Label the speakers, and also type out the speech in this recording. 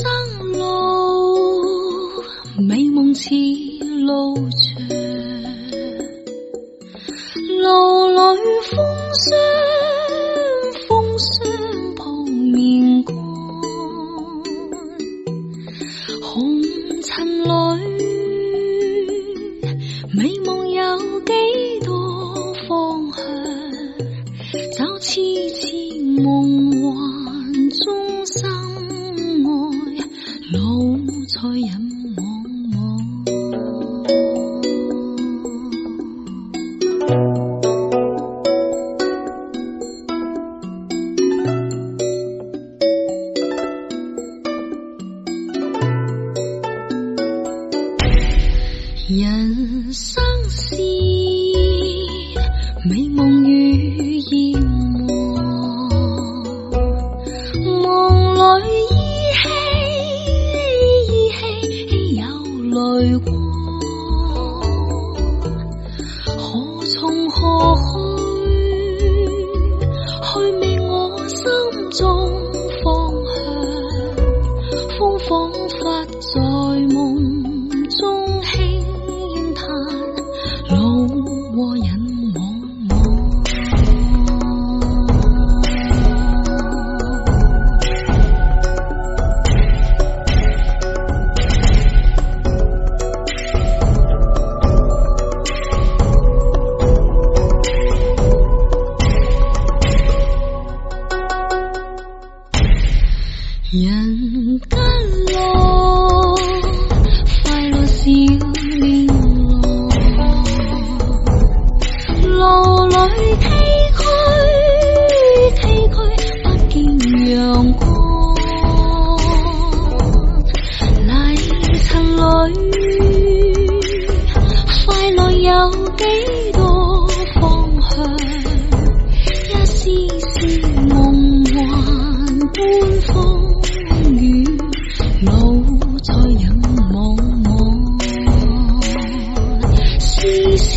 Speaker 1: 生路，美夢似路長，路裏風霜鋪面乾，紅塵裏美夢有幾多方向，找痴痴夢幻中心愛，路才人茫茫。人生是美夢與煙霧，夢裏依稀有淚光，何從何去覓我心中方向，風彷彿在夢中輕路和人茫茫，人間路，快樂少年路裏崎嶇不見陽光，泥塵裏快樂有幾多方向，一絲絲夢幻般風雨，路在人茫茫，絲絲